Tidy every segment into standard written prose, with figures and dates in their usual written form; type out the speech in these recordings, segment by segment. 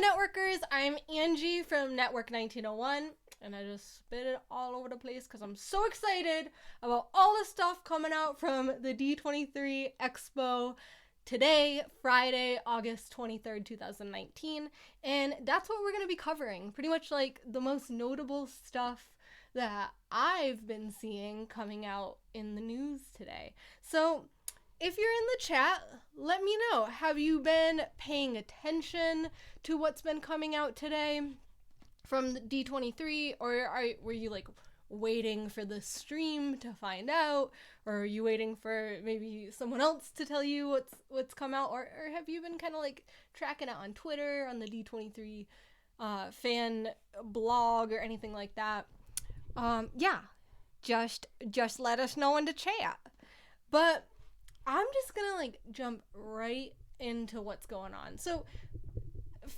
networkers, I'm Angie from Network 1901, and I just spit it all over the place because I'm so excited about all the stuff coming out from the D23 Expo today, Friday, August 23rd, 2019, and that's what we're going to be covering. Pretty much like the most notable stuff that I've been seeing coming out in the news today. So if you're in the chat, let me know. Have you been paying attention to what's been coming out today from the D23, or were you like waiting for the stream to find out, or are you waiting for maybe someone else to tell you what's come out, or have you been kind of like tracking it on Twitter, on the D23 fan blog, or anything like that? Yeah, just let us know in the chat. But I'm just gonna like jump right into what's going on. So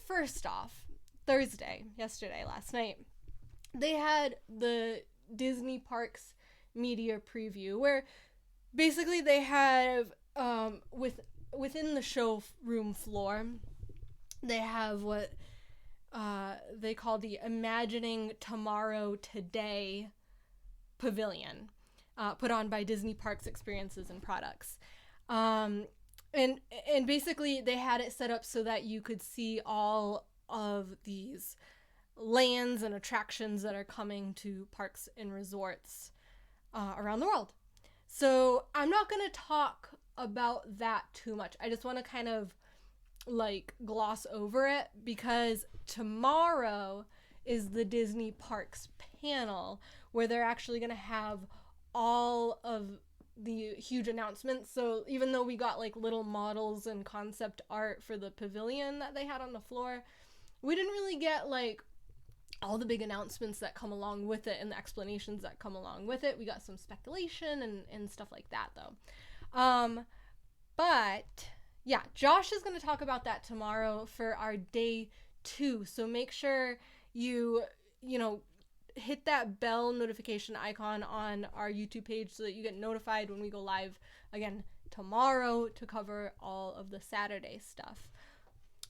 first off, last night, they had the Disney Parks media preview where basically they have within the showroom floor, they have what they call the Imagining Tomorrow Today pavilion, put on by Disney Parks Experiences and Products. And basically they had it set up so that you could see all of these lands and attractions that are coming to parks and resorts around the world. So I'm not going to talk about that too much. I just want to kind of like gloss over it because tomorrow is the Disney Parks panel where they're actually going to have all of the huge announcements. So even though we got like little models and concept art for the pavilion that they had on the floor, we didn't really get like all the big announcements that come along with it and the explanations that come along with it. We got some speculation and stuff like that though. But yeah, Josh is going to talk about that tomorrow for our day 2. So make sure you hit that bell notification icon on our YouTube page so that you get notified when we go live again tomorrow to cover all of the Saturday stuff.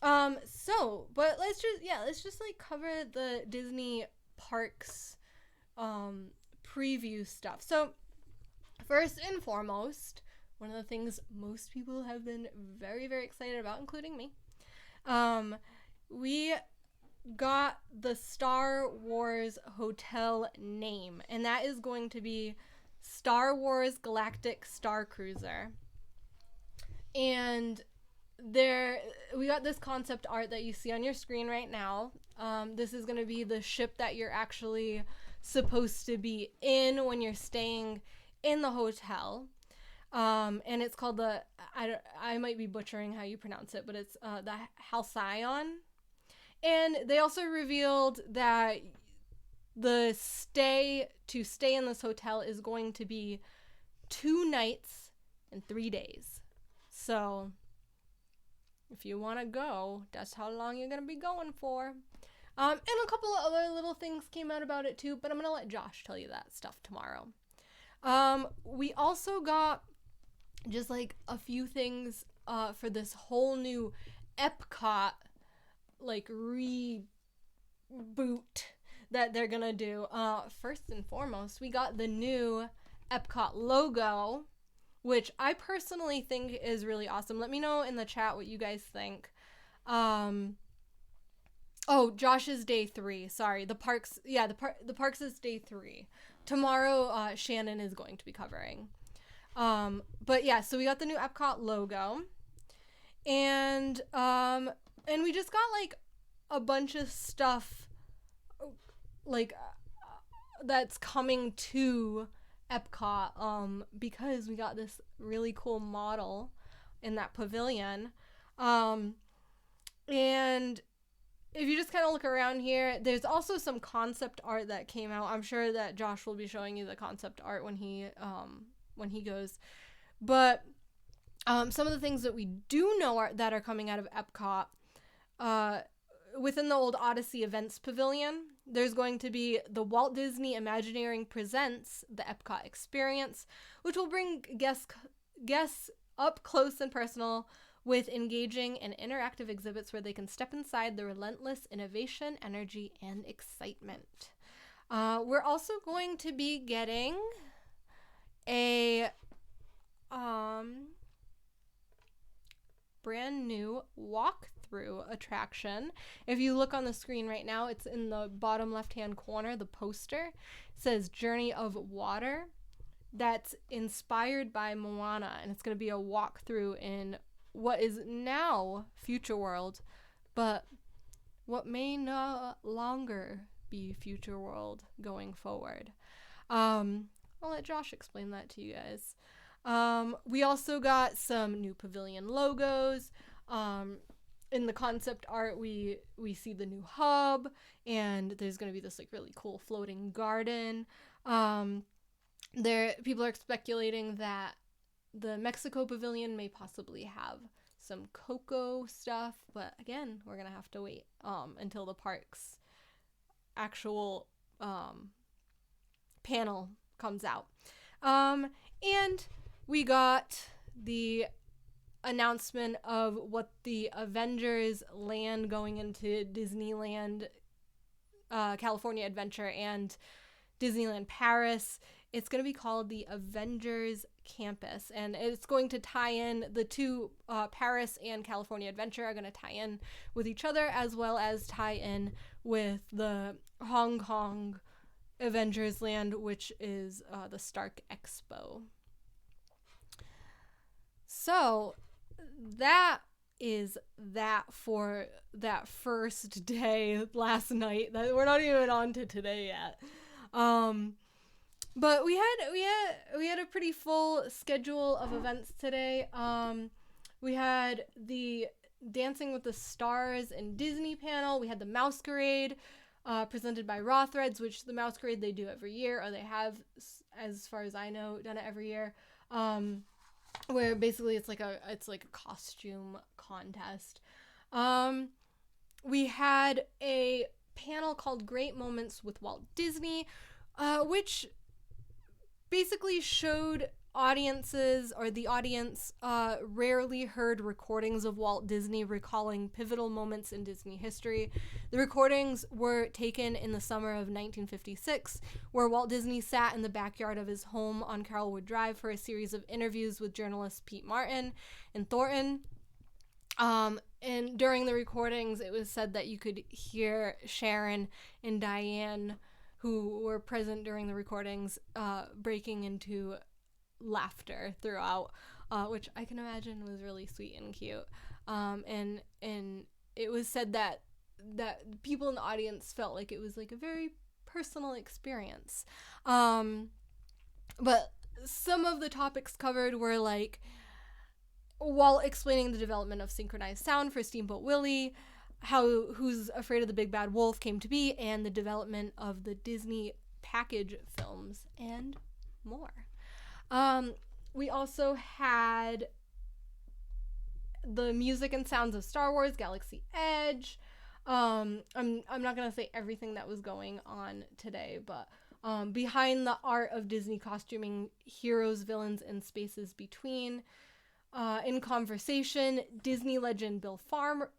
But let's just like cover the Disney Parks preview stuff. So first and foremost, one of the things most people have been very, very excited about, including me, we got the Star Wars hotel name, and that is going to be Star Wars Galactic Star Cruiser. And we got this concept art that you see on your screen right now. This is going to be the ship that you're actually supposed to be in when you're staying in the hotel. And it's called I might be butchering how you pronounce it, but it's the Halcyon. And they also revealed that the stay in this hotel is going to be 2 nights and 3 days. So if you want to go, that's how long you're going to be going for. And a couple of other little things came out about it too, but I'm going to let Josh tell you that stuff tomorrow. We also got just like a few things for this whole new Epcot like reboot that they're gonna do. First and foremost, we got the new Epcot logo, which I personally think is really awesome. Let me know in the chat what you guys think. Josh's day 3. Sorry, the parks is day 3. Tomorrow, Shannon is going to be covering. But yeah, so we got the new Epcot logo, and we just got like a bunch of stuff like that's coming to Epcot because we got this really cool model in that pavilion. And if you just kind of look around here, there's also some concept art that came out. I'm sure that Josh will be showing you the concept art when he goes. But some of the things that we do know that are coming out of Epcot, within the old Odyssey Events Pavilion, there's going to be the Walt Disney Imagineering Presents the Epcot Experience, which will bring guests up close and personal with engaging and interactive exhibits where they can step inside the relentless innovation, energy, and excitement. We're also going to be getting a brand new walkthrough attraction. If you look on the screen right now, it's in the bottom left-hand corner, the poster. It says Journey of Water. That's inspired by Moana, and it's going to be a walkthrough in what is now Future World, but what may no longer be Future World going forward. I'll let Josh explain that to you guys. We also got some new pavilion logos. In the concept art, we see the new hub, and there's going to be this like really cool floating garden. People are speculating that the Mexico pavilion may possibly have some Coco stuff, but again, we're gonna have to wait until the park's actual panel comes out. And we got the announcement of what the Avengers land going into Disneyland California Adventure and Disneyland Paris. It's going to be called the Avengers Campus, and it's going to tie in the two, Paris and California Adventure are going to tie in with each other, as well as tie in with the Hong Kong Avengers Land, which is the Stark Expo. So that is that for that first day last night. That we're not even on to today yet. But we had a pretty full schedule of events today. We had the Dancing with the Stars and Disney panel. We had the Mousecade presented by Raw Threads, which the Mousecade they do every year, or they have, as far as I know, done it every year. Where basically it's like a costume contest. We had a panel called Great Moments with Walt Disney, which basically showed audiences, or the audience, rarely heard recordings of Walt Disney recalling pivotal moments in Disney history. The recordings were taken in the summer of 1956, where Walt Disney sat in the backyard of his home on Carrollwood Drive for a series of interviews with journalists Pete Martin and Thornton. And during the recordings, it was said that you could hear Sharon and Diane, who were present during the recordings, breaking into laughter throughout, which I can imagine was really sweet and cute. And it was said that people in the audience felt like it was like a very personal experience. But some of the topics covered were like, while explaining the development of synchronized sound for Steamboat Willie, how Who's Afraid of the Big Bad Wolf came to be, and the development of the Disney package films, and more. We also had the music and sounds of Star Wars Galaxy Edge. I'm not gonna say everything that was going on today, but behind the art of Disney costuming heroes, villains, and spaces between. In conversation, Disney legend Bill Farmer,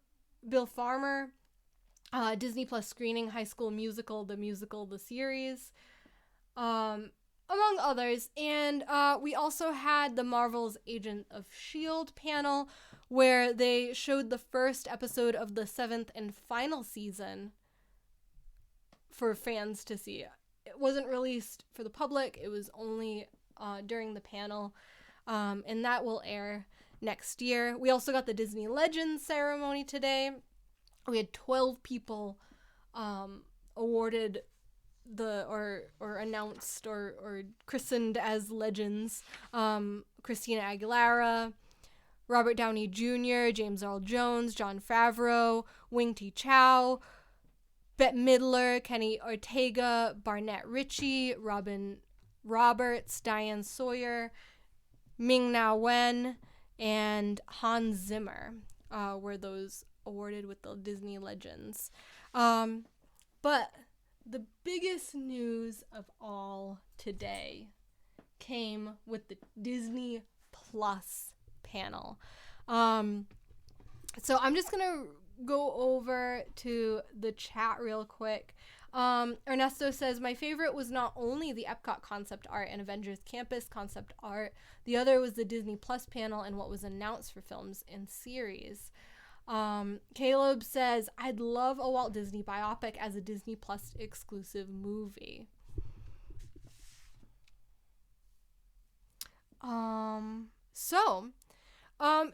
Disney Plus screening High School Musical, the series, among others. And we also had the Marvel's Agent of S.H.I.E.L.D. panel, where they showed the first episode of the 7th and final season for fans to see. It wasn't released for the public. It was only during the panel. And that will air next year. We also got the Disney Legends ceremony today. We had 12 people awarded or announced or christened as legends. Christina Aguilera, Robert Downey Jr., James Earl Jones, Jon Favreau, Wing Ti Chow, Bette Midler, Kenny Ortega, Barnett Ritchie, Robin Roberts, Diane Sawyer, Ming-Na Wen, and Hans Zimmer were those awarded with the Disney Legends. But the biggest news of all today came with the Disney Plus panel. So I'm just going to go over to the chat real quick. Ernesto says, my favorite was not only the Epcot concept art and Avengers Campus concept art, the other was the Disney Plus panel and what was announced for films and series. Caleb says, I'd love a Walt Disney biopic as a Disney Plus exclusive movie.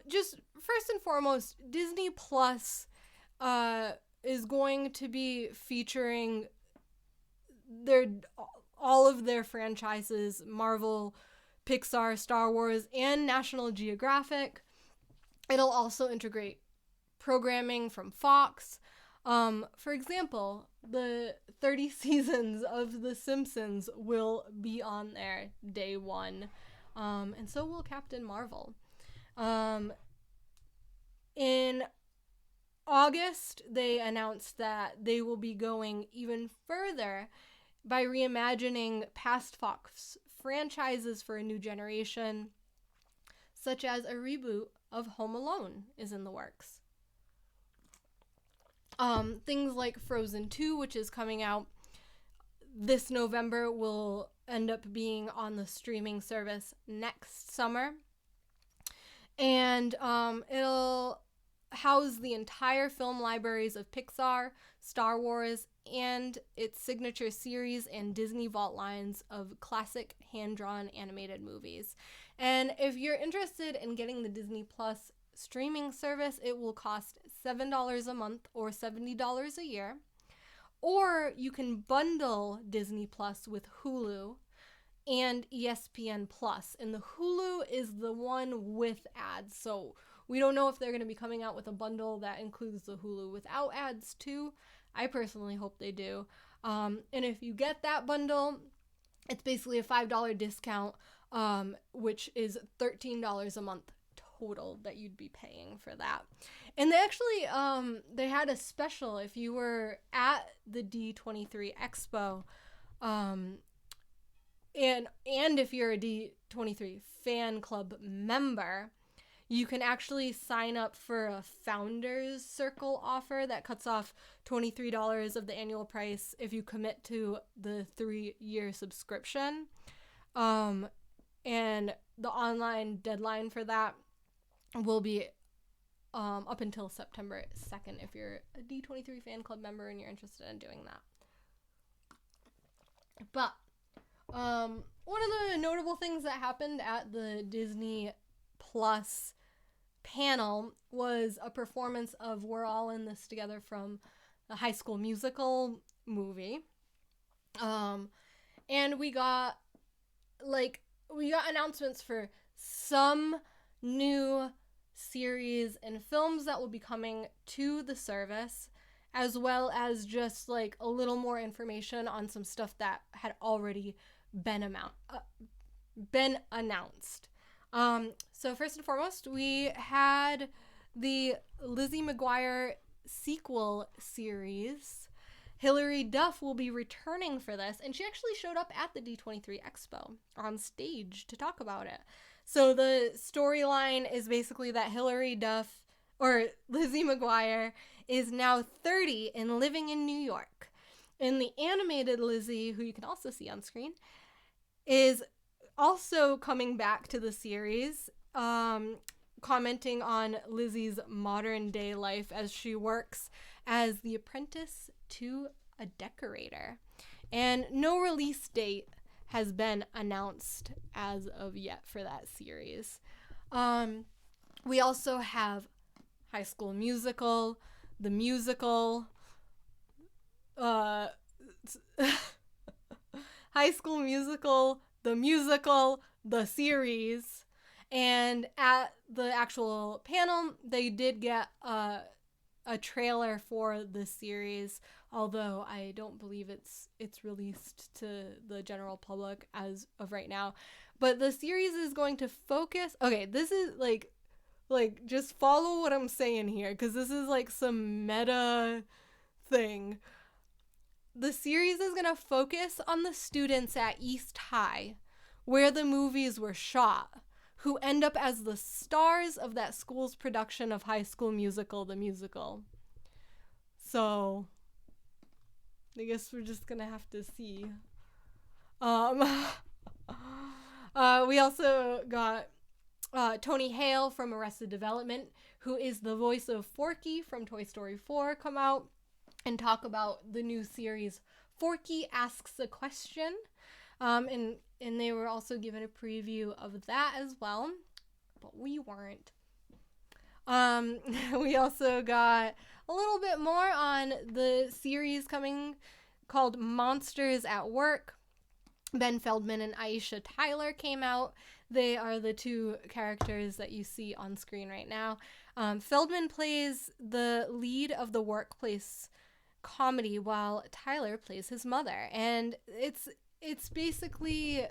Just first and foremost, Disney Plus is going to be featuring all of their franchises, Marvel, Pixar, Star Wars, and National Geographic. It'll also integrate programming from Fox. For example, the 30 seasons of The Simpsons will be on there day one. And so will Captain Marvel. In August, they announced that they will be going even further by reimagining past Fox franchises for a new generation, such as a reboot of Home Alone is in the works. Things like Frozen 2, which is coming out this November, will end up being on the streaming service next summer. And it'll house the entire film libraries of Pixar, Star Wars, and its signature series and Disney Vault lines of classic hand-drawn animated movies. And if you're interested in getting the Disney Plus streaming service, it will cost $7 a month or $70 a year. Or you can bundle Disney Plus with Hulu and ESPN Plus. And the Hulu is the one with ads. So we don't know if they're going to be coming out with a bundle that includes the Hulu without ads too. I personally hope they do. And if you get that bundle, it's basically a $5 discount, which is $13 a month total that you'd be paying for that. And they actually, they had a special if you were at the D23 Expo, and if you're a D23 fan club member, you can actually sign up for a Founders Circle offer that cuts off $23 of the annual price if you commit to the 3-year subscription. And the online deadline for that will be up until September 2nd if you're a D23 fan club member and you're interested in doing that. But one of the notable things that happened at the Disney Plus panel was a performance of We're All in This Together from the High School Musical movie. And we got announcements for some new series and films that will be coming to the service, as well as just like a little more information on some stuff that had already been announced. So first and foremost, we had the Lizzie McGuire sequel series. Hilary Duff will be returning for this, and she actually showed up at the D23 Expo on stage to talk about it. So the storyline is basically that Hilary Duff, or Lizzie McGuire, is now 30 and living in New York. And the animated Lizzie, who you can also see on screen, is also coming back to the series, commenting on Lizzie's modern day life as she works as the apprentice to a decorator. And no release date has been announced as of yet for that series. We also have High School Musical, the musical, High School Musical, the musical, the series. And at the actual panel, they did get a trailer for the series, although I don't believe it's released to the general public as of right now. But the series is going to focus... Okay, this is like just follow what I'm saying here, because this is like some meta thing. The series is going to focus on the students at East High, where the movies were shot, who end up as the stars of that school's production of High School Musical, the musical. So, I guess we're just gonna have to see. We also got Tony Hale from Arrested Development, who is the voice of Forky from Toy Story 4, come out and talk about the new series Forky Asks a Question. And they were also given a preview of that as well, but we weren't. We also got a little bit more on the series coming called Monsters at Work. Ben Feldman and Aisha Tyler came out. They are the two characters that you see on screen right now. Feldman plays the lead of the workplace comedy while Tyler plays his mother. And it's basically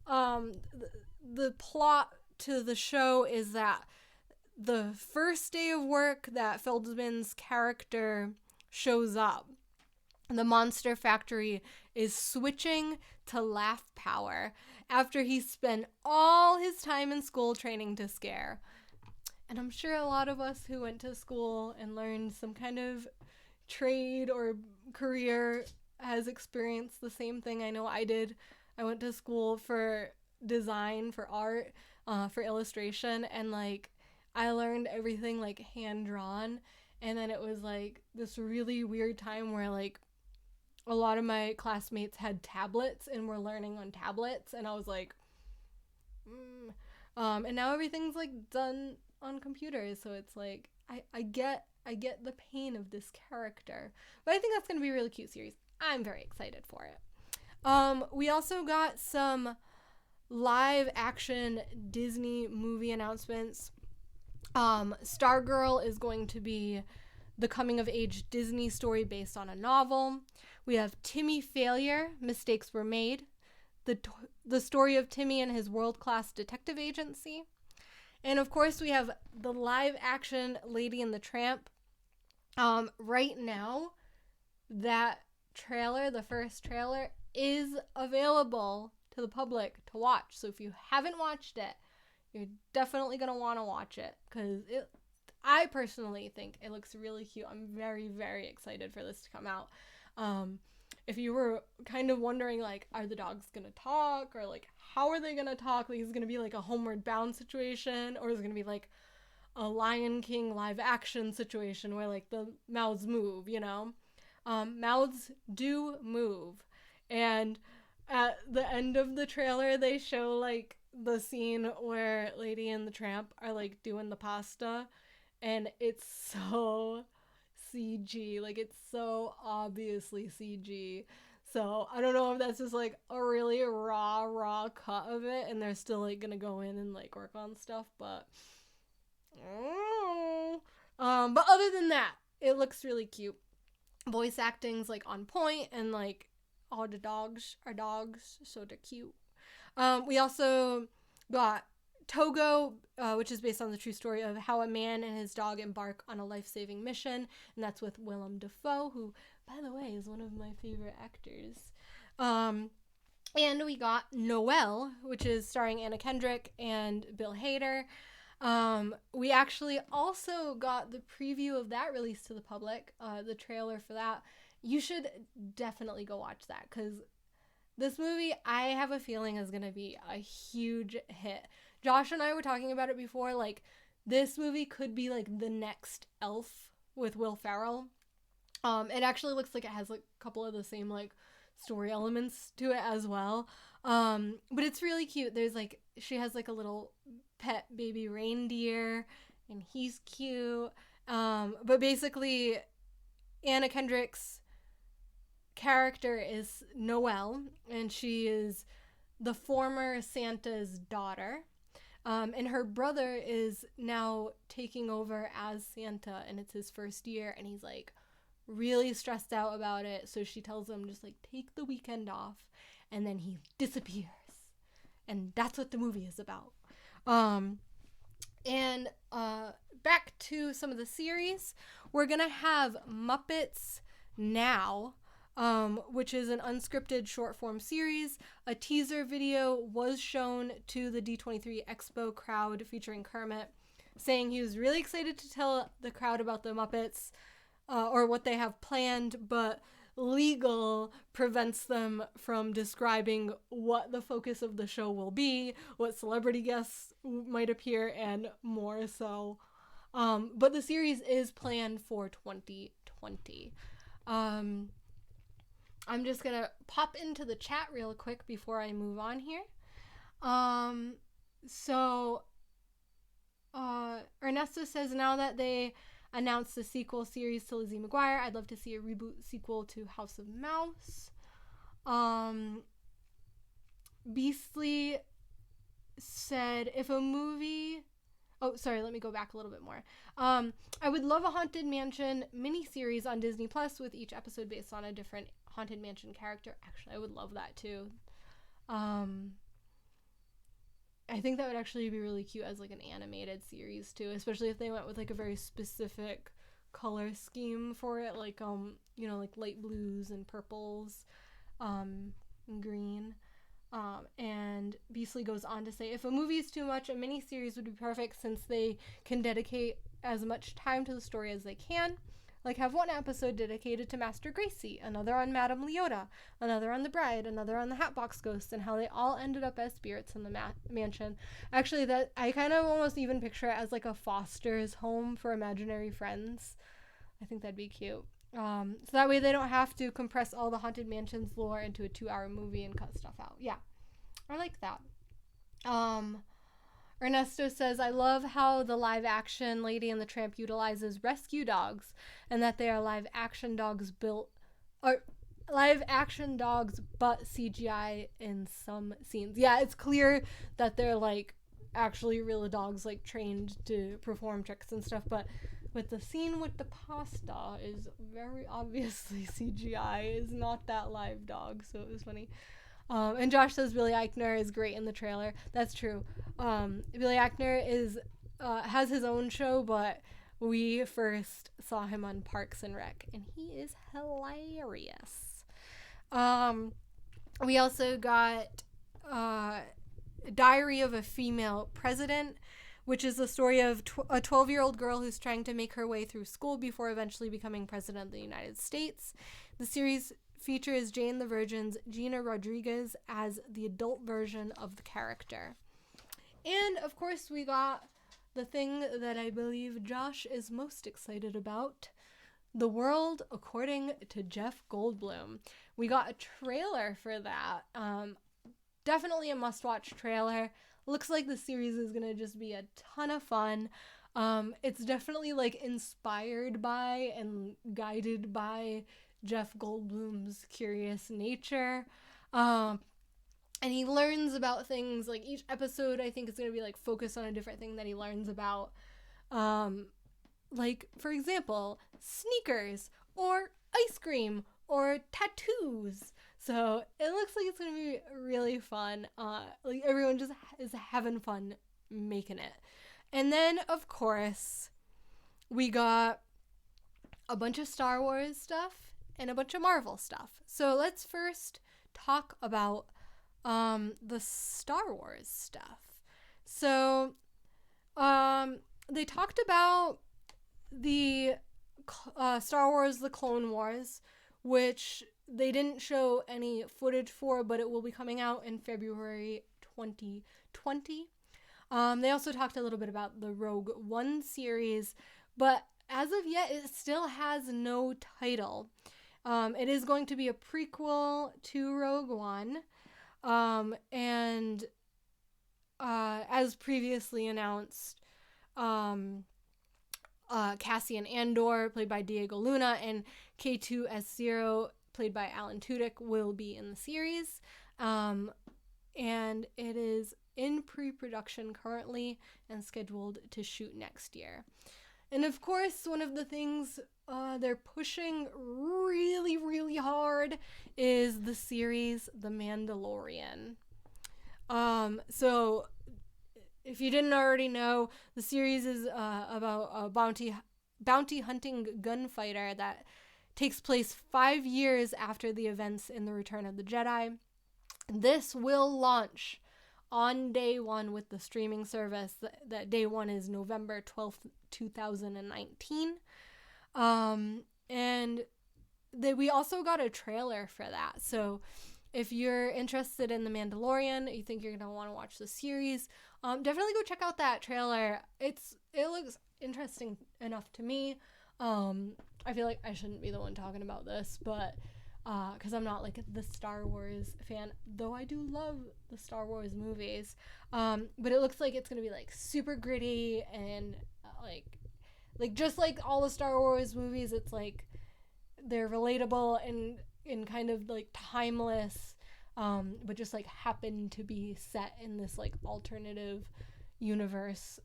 the plot to the show is that the first day of work that Feldman's character shows up, the Monster Factory is switching to laugh power after he spent all his time in school training to scare. And I'm sure a lot of us who went to school and learned some kind of trade or career has experienced the same thing. I know I did. I went to school for design, for art, for illustration, and like I learned everything like hand drawn. And then it was like this really weird time where like a lot of my classmates had tablets and were learning on tablets, and I was like, and now everything's like done on computers, so it's like I get the pain of this character, but I think that's gonna be a really cute series. I'm very excited for it. We also got some live action Disney movie announcements. Stargirl is going to be the coming of age Disney story based on a novel. We have Timmy Failure, Mistakes Were Made, the story of Timmy and his world-class detective agency. And of course we have the live action Lady and the Tramp. Right now, that trailer, the first trailer, is available to the public to watch. So if you haven't watched it, you're definitely going to want to watch it, because I personally think it looks really cute. I'm very, very excited for this to come out. If you were kind of wondering, like, are the dogs gonna talk, or like how are they gonna talk? Like, is it gonna be like a Homeward Bound situation, or is it gonna be like a Lion King live action situation where like the mouths move, you know? Mouths do move, and at the end of the trailer they show like the scene where Lady and the Tramp are like doing the pasta, and it's so CG, like it's so obviously CG. So I don't know if that's just like a really raw cut of it and they're still like gonna go in and like work on stuff, but but other than that, it looks really cute. Voice acting's like on point, and like all the dogs are dogs, so they're cute. We also got Togo, which is based on the true story of how a man and his dog embark on a life-saving mission, and that's with Willem Dafoe, who, by the way, is one of my favorite actors. And we got Noelle, which is starring Anna Kendrick and Bill Hader. We actually also got the preview of that released to the public, the trailer for that. You should definitely go watch that, because this movie, I have a feeling, is going to be a huge hit. Josh and I were talking about it before, like, this movie could be, like, the next Elf with Will Ferrell. It actually looks like it has, like, a couple of the same, like, story elements to it as well. But it's really cute. There's, like, she has, like, a little pet baby reindeer, and he's cute. But basically, Anna Kendrick's character is Noelle, and she is the former Santa's daughter. And her brother is now taking over as Santa, and it's his first year, and he's like really stressed out about it. So she tells him, just like, take the weekend off, and then he disappears. And that's what the movie is about. And back to some of the series, we're gonna have Muppets Now, which is an unscripted short form series. A teaser video was shown to the D23 Expo crowd featuring Kermit, saying he was really excited to tell the crowd about the Muppets or what they have planned, but legal prevents them from describing what the focus of the show will be, what celebrity guests might appear, and more so. But the series is planned for 2020. I'm just gonna pop into the chat real quick before I move on here. Ernesto says, now that they announced the sequel series to Lizzie McGuire, I'd love to see a reboot sequel to House of Mouse. Beastly said, if a movie... Oh, sorry, let me go back a little bit more. I would love a Haunted Mansion miniseries on Disney Plus with each episode based on a different Haunted Mansion character. Actually, I would love that too. I think that would actually be really cute as like an animated series too, especially if they went with like a very specific color scheme for it, like like light blues and purples, and green. And Beasley goes on to say, if a movie is too much, a miniseries would be perfect since they can dedicate as much time to the story as they can. Like have one episode dedicated to Master Gracie, another on Madame Leota, another on the Bride, another on the Hatbox Ghost, and how they all ended up as spirits in the mansion. Actually, that I kind of almost even picture it as like a foster's home for imaginary friends. I think that'd be cute. So that way they don't have to compress all the Haunted Mansion's lore into a 2-hour movie and cut stuff out. Yeah, I like that. Ernesto says, I love how the live action Lady and the Tramp utilizes rescue dogs and that they are live action dogs but CGI in some scenes. Yeah, it's clear that they're like actually real dogs, like trained to perform tricks and stuff, but with the scene with the pasta is very obviously CGI, is not that live dog, so it was funny. And Josh says Billy Eichner is great in the trailer. That's true. Billy Eichner has his own show, but we first saw him on Parks and Rec, and he is hilarious. We also got Diary of a Female President, which is the story of a 12-year-old girl who's trying to make her way through school before eventually becoming president of the United States. The series features Jane the Virgin's Gina Rodriguez as the adult version of the character. And, of course, we got the thing that I believe Josh is most excited about, The World According to Jeff Goldblum. We got a trailer for that. Definitely a must-watch trailer. Looks like the series is going to just be a ton of fun. It's definitely, like, inspired by and guided by Jeff Goldblum's curious nature. And he learns about things, like, each episode, I think, is going to be, like, focused on a different thing that he learns about. Like, for example, sneakers, or ice cream, or tattoos. So it looks like it's going to be really fun. Like, everyone just is having fun making it. And then, of course, we got a bunch of Star Wars stuff and a bunch of Marvel stuff. So let's first talk about the Star Wars stuff. So they talked about the Star Wars The Clone Wars, which they didn't show any footage for, but it will be coming out in February 2020. They also talked a little bit about the Rogue One series, but as of yet, it still has no title. It is going to be a prequel to Rogue One, and as previously announced, Cassian Andor, played by Diego Luna, and K2SO, played by Alan Tudyk, will be in the series, and it is in pre-production currently and scheduled to shoot next year. And of course, one of the things they're pushing really, really hard is the series The Mandalorian. So if you didn't already know, the series is about a bounty hunting gunfighter that takes place 5 years after the events in The Return of the Jedi. This will launch on day one with the streaming service. That day one is November 12th, 2019. And we also got a trailer for that. So if you're interested in The Mandalorian, you think you're going to want to watch the series, definitely go check out that trailer. It looks interesting enough to me. I feel like I shouldn't be the one talking about this, but because I'm not like the Star Wars fan, though I do love the Star Wars movies. But it looks like it's gonna be like super gritty and like just like all the Star Wars movies. It's like they're relatable and kind of like timeless, but just like happen to be set in this like alternative universe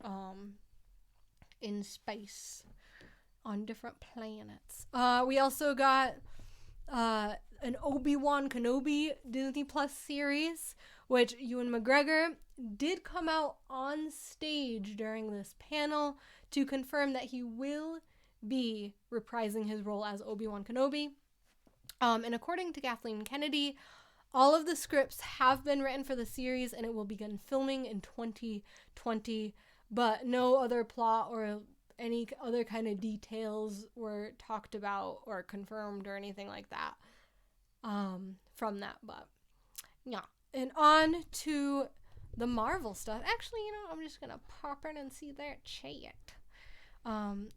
in space on different planets. We also got an Obi-Wan Kenobi Disney Plus series, which Ewan McGregor did come out on stage during this panel to confirm that he will be reprising his role as Obi-Wan Kenobi. And according to Kathleen Kennedy, all of the scripts have been written for the series and it will begin filming in 2020, but no other plot or any other kind of details were talked about or confirmed or anything like that from that. But yeah, and on to the Marvel stuff. Actually, I'm just gonna pop in and see their chat.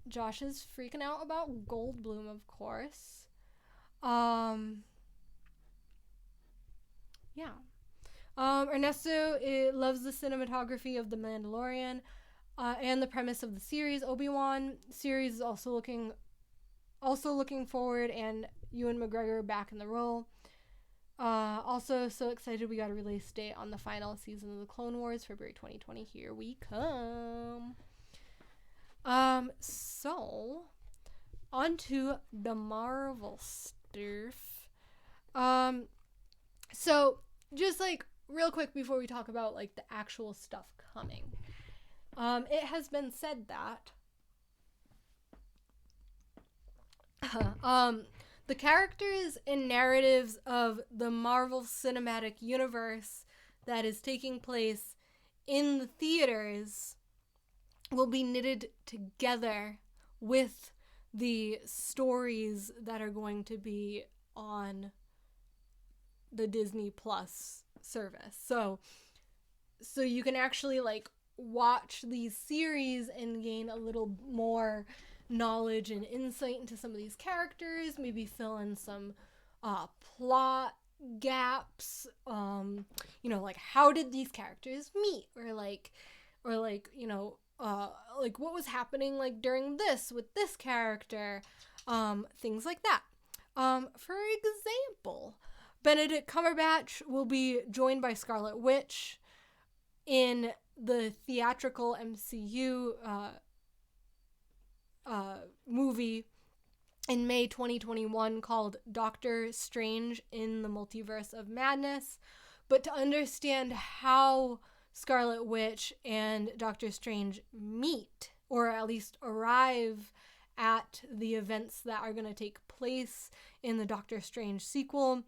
Josh is freaking out about Goldblum, of course. Yeah. Ernesto loves the cinematography of The Mandalorian. And the premise of the series. Obi-Wan series is also looking forward, and Ewan McGregor back in the role. Also so excited we got a release date on the final season of the Clone Wars, February 2020. Here we come. So on to the Marvel stuff. So just like real quick before we talk about like the actual stuff coming. It has been said that the characters and narratives of the Marvel Cinematic Universe that is taking place in the theaters will be knitted together with the stories that are going to be on the Disney Plus service. So you can actually like watch these series and gain a little more knowledge and insight into some of these characters, maybe fill in some plot gaps, like how did these characters meet, or like what was happening like during this with this character, things like that. For example, Benedict Cumberbatch will be joined by Scarlet Witch in the theatrical MCU movie in May 2021 called Doctor Strange in the Multiverse of Madness. But to understand how Scarlet Witch and Doctor Strange meet, or at least arrive at the events that are going to take place in the Doctor Strange sequel,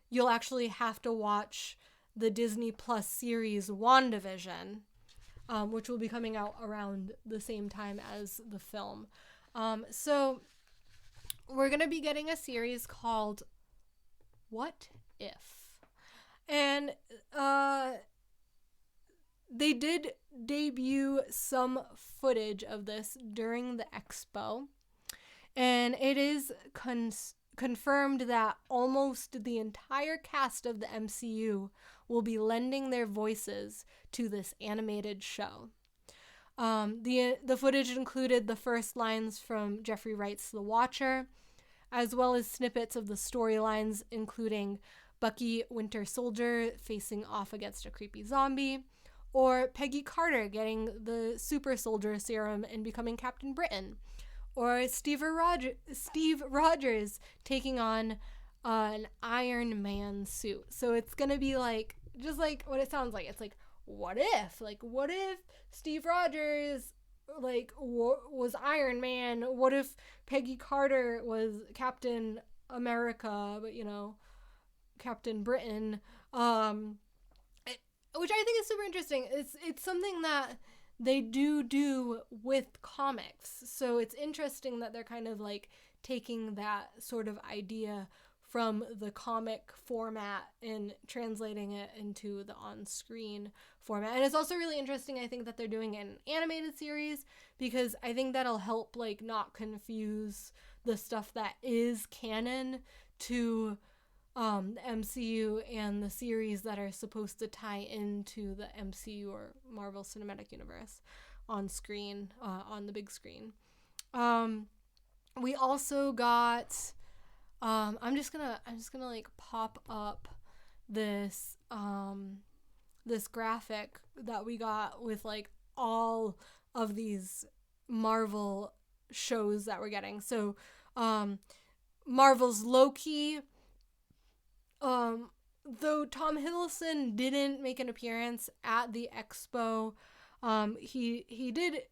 you'll actually have to watch the Disney Plus series WandaVision, which will be coming out around the same time as the film. So we're going to be getting a series called What If? And they did debut some footage of this during the expo. And it is confirmed that almost the entire cast of the MCU will be lending their voices to this animated show. The footage included the first lines from Jeffrey Wright's The Watcher, as well as snippets of the storylines, including Bucky Winter Soldier facing off against a creepy zombie, or Peggy Carter getting the super soldier serum and becoming Captain Britain, or Steve Rogers taking on an Iron Man suit. So it's gonna be like, just like what it sounds like. It's like, what if? Like, what if Steve Rogers was Iron Man? What if Peggy Carter was Captain America, but Captain Britain? Um, which I think is super interesting. It's something that they do with comics. So it's interesting that they're kind of like taking that sort of idea from the comic format and translating it into the on-screen format. And it's also really interesting, I think, that they're doing an animated series, because I think that'll help like not confuse the stuff that is canon to the MCU and the series that are supposed to tie into the MCU or Marvel Cinematic Universe on screen, on the big screen. We also got I'm just gonna like pop up this this graphic that we got with like all of these Marvel shows that we're getting. So Marvel's Loki, though Tom Hiddleston didn't make an appearance at the expo, he did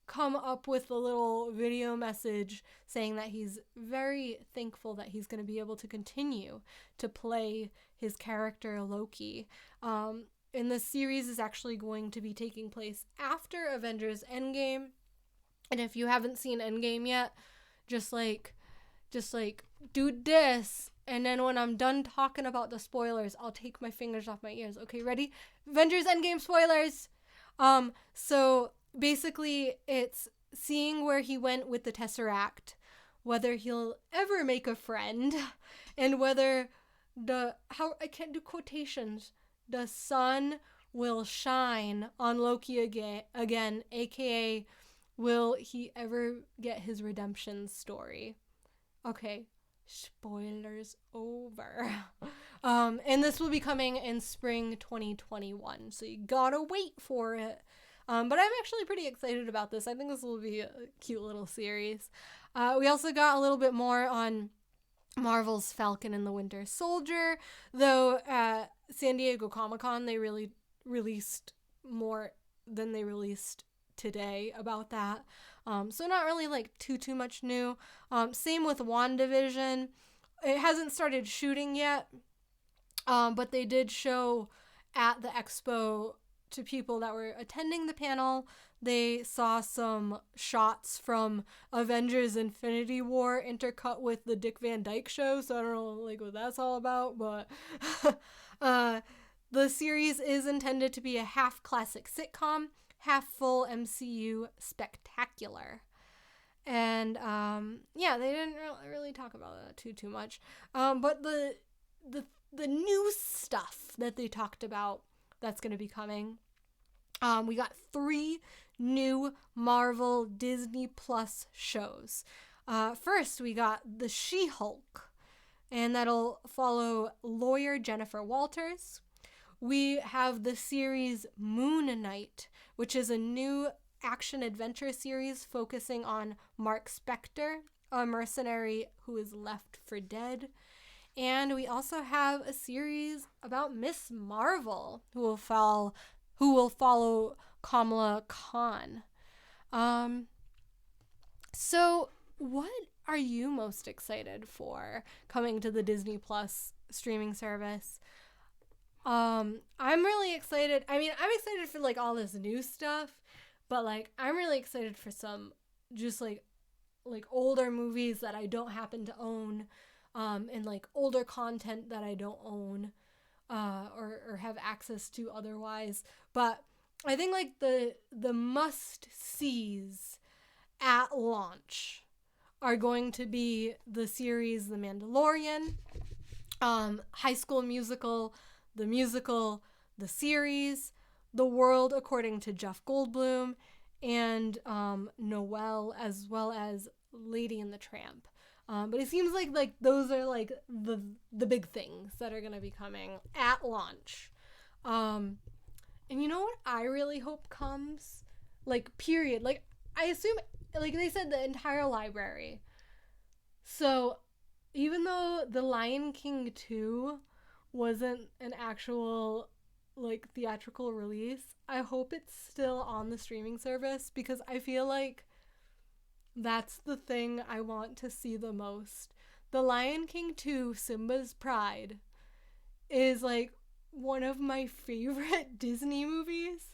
come up with a little video message saying that he's very thankful that he's going to be able to continue to play his character Loki. And this series is actually going to be taking place after Avengers Endgame. And if you haven't seen Endgame yet, just like do this, and then when I'm done talking about the spoilers, I'll take my fingers off my ears. Okay, ready? Avengers Endgame spoilers. So basically it's seeing where he went with the Tesseract, whether he'll ever make a friend, and whether I can't do quotations, the sun will shine on Loki again, aka will he ever get his redemption story? Okay, spoilers over. And this will be coming in spring 2021, so you gotta wait for it. But I'm actually pretty excited about this. I think this will be a cute little series. We also got a little bit more on Marvel's Falcon and the Winter Soldier, though at San Diego Comic-Con they really released more than they released today about that. So not really like too much new. Same with WandaVision. It hasn't started shooting yet, but they did show at the expo to people that were attending the panel. They saw some shots from Avengers Infinity War intercut with the Dick Van Dyke Show, so I don't know like what that's all about, but the series is intended to be a half classic sitcom, half full MCU spectacular. And yeah, they didn't really talk about that too much. But the new stuff that they talked about that's going to be coming. We got 3 new Marvel Disney Plus shows. First, we got The She-Hulk, and that'll follow lawyer Jennifer Walters. We have the series Moon Knight, which is a new action-adventure series focusing on Mark Spector, a mercenary who is left for dead. And we also have a series about Miss Marvel, who will follow Kamala Khan. So what are you most excited for coming to the Disney Plus streaming service? I'm really excited. I mean, I'm excited for like all this new stuff, but like I'm really excited for some just like older movies that I don't happen to own, and like older content that I don't own, or have access to otherwise. But I think like the must-sees at launch are going to be the series The Mandalorian, High School Musical, the series, The World According to Jeff Goldblum, and Noelle, as well as Lady and the Tramp. But it seems like those are like the big things that are going to be coming at launch. And you know what I really hope comes? Like, period. Like, I assume, like they said, the entire library. So, even though The Lion King 2 wasn't an actual like theatrical release, I hope it's still on the streaming service, because I feel like that's the thing I want to see the most. The Lion King 2 Simba's Pride is like one of my favorite Disney movies.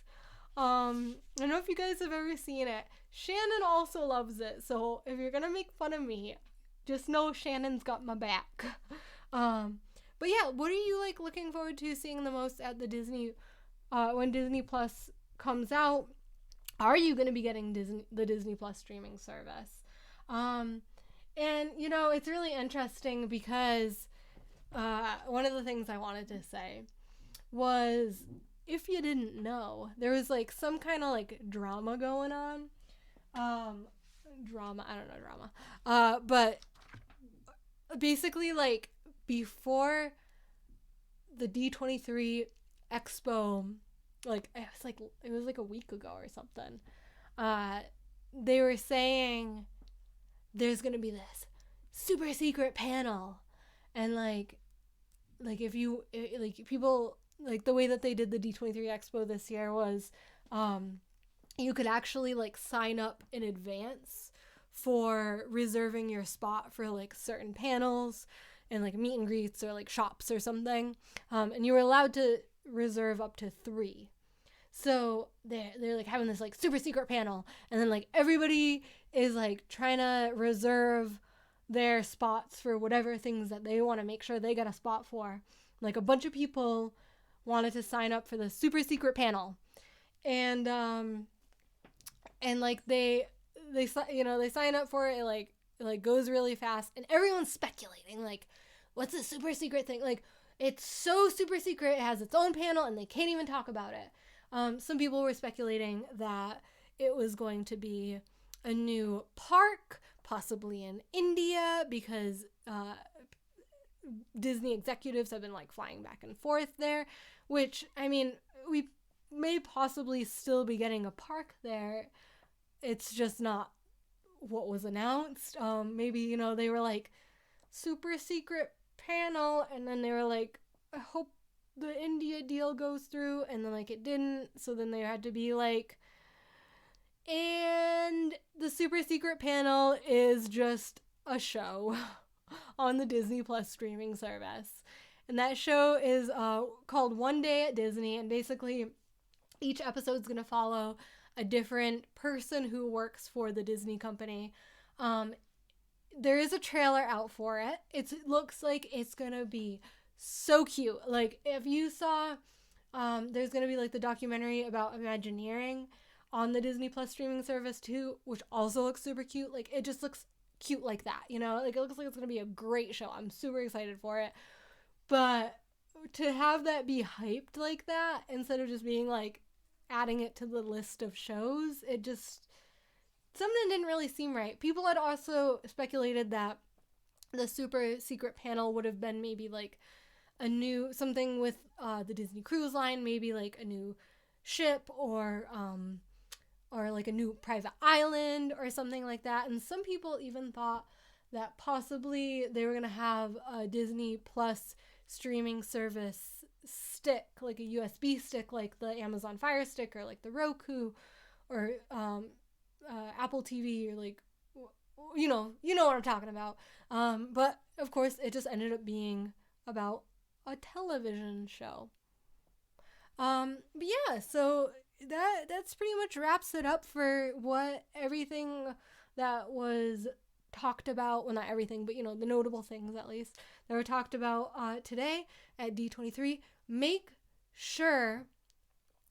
I don't know if you guys have ever seen it. Shannon also loves it, so if you're gonna make fun of me, just know Shannon's got my back. But yeah, what are you like looking forward to seeing the most at the Disney when Disney Plus comes out? Are you gonna be getting the Disney Plus streaming service? And you know, it's really interesting because one of the things I wanted to say was, if you didn't know, there was like some kind of like drama going on. Drama, I don't know drama. But basically, like, before the D23 Expo, like it was like a week ago or something. Uh, they were saying there's gonna be this super secret panel, and like if you like people, like the way that they did the D23 Expo this year was, you could actually like sign up in advance for reserving your spot for like certain panels and like meet and greets or like shops or something, and you were allowed to reserve up to 3. So they're like having this like super secret panel, and then like everybody is like trying to reserve their spots for whatever things that they want to make sure they get a spot for. Like a bunch of people wanted to sign up for the super secret panel, and like they you know, they sign up for it, it like goes really fast, and everyone's speculating like, what's the super secret thing? Like, it's so super secret, it has its own panel and they can't even talk about it. Some people were speculating that it was going to be a new park, possibly in India, because Disney executives have been like flying back and forth there, which, I mean, we may possibly still be getting a park there. It's just not what was announced. Maybe, you know, they were like, super secret panel, and then they were like, I hope the India deal goes through, and then like it didn't, so then they had to be like, and the super secret panel is just a show on the Disney Plus streaming service. And that show is called One Day at Disney, and basically each episode is going to follow a different person who works for the Disney company. There is a trailer out for it. It looks like it's going to be so cute. Like, if you saw, there's going to be like the documentary about Imagineering on the Disney Plus streaming service too, which also looks super cute. Like, it just looks cute like that, you know? Like, it looks like it's going to be a great show. I'm super excited for it. But to have that be hyped like that, instead of just being like adding it to the list of shows, it just, something didn't really seem right. People had also speculated that the super secret panel would have been maybe like a new, something with the Disney Cruise Line, maybe like a new ship, or like a new private island or something like that. And some people even thought that possibly they were going to have a Disney Plus streaming service stick, like a USB stick, like the Amazon Fire Stick, or like the Roku, or Apple TV, or like, you know what I'm talking about. But of course it just ended up being about a television show. But yeah, so that's pretty much wraps it up for what everything that was talked about, well, not everything, but you know, the notable things at least that were talked about today at D23. Make sure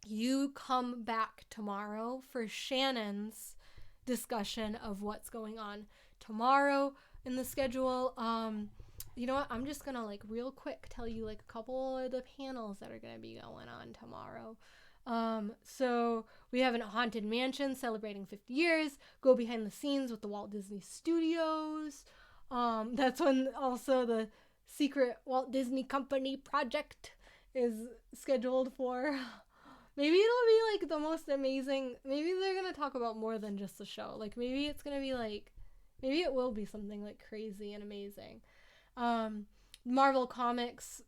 you come back tomorrow for Shannon's discussion of what's going on tomorrow in the schedule. You know what, I'm just gonna like real quick tell you like a couple of the panels that are gonna be going on tomorrow. So we have a Haunted Mansion celebrating 50 years, go behind the scenes with the Walt Disney Studios. That's when also the secret Walt Disney Company project is scheduled for. Maybe it'll be like the most amazing, maybe they're gonna talk about more than just the show. Like, maybe it's gonna be like, maybe it will be something like crazy and amazing. Marvel Comics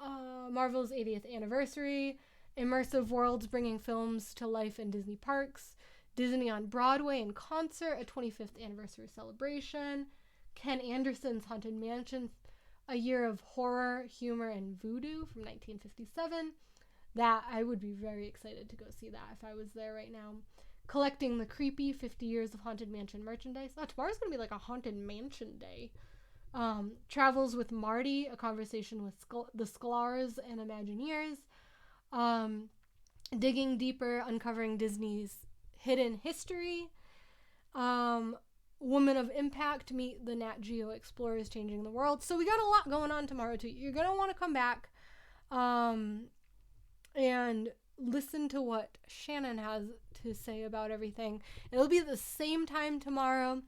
Marvel's 80th anniversary, immersive worlds bringing films to life in Disney parks, Disney on Broadway in concert, a 25th anniversary celebration, Ken Anderson's Haunted Mansion, a year of horror, humor, and voodoo from 1957. That, I would be very excited to go see that if I was there right now. Collecting the creepy 50 years of Haunted Mansion merchandise. Oh, tomorrow's going to be like a Haunted Mansion day. Travels with Marty, a conversation with the Sklars and Imagineers. Digging deeper, uncovering Disney's hidden history. Woman of Impact, meet the Nat Geo Explorers changing the world. So we got a lot going on tomorrow too. You're going to want to come back and listen to what Shannon has to say about everything. It'll be the same time tomorrow,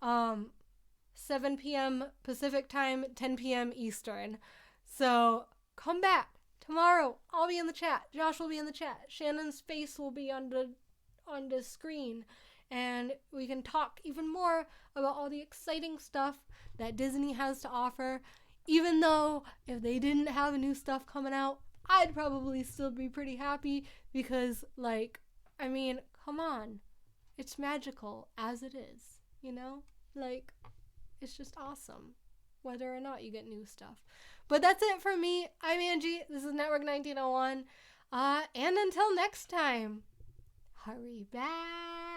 7 p.m. Pacific time, 10 p.m. Eastern. So come back tomorrow. I'll be in the chat. Josh will be in the chat. Shannon's face will be on the screen. And we can talk even more about all the exciting stuff that Disney has to offer. Even though if they didn't have new stuff coming out, I'd probably still be pretty happy because, like, I mean, come on. It's magical as it is, you know? Like, it's just awesome whether or not you get new stuff. But that's it for me. I'm Angie. This is Network 1901. And until next time, hurry back.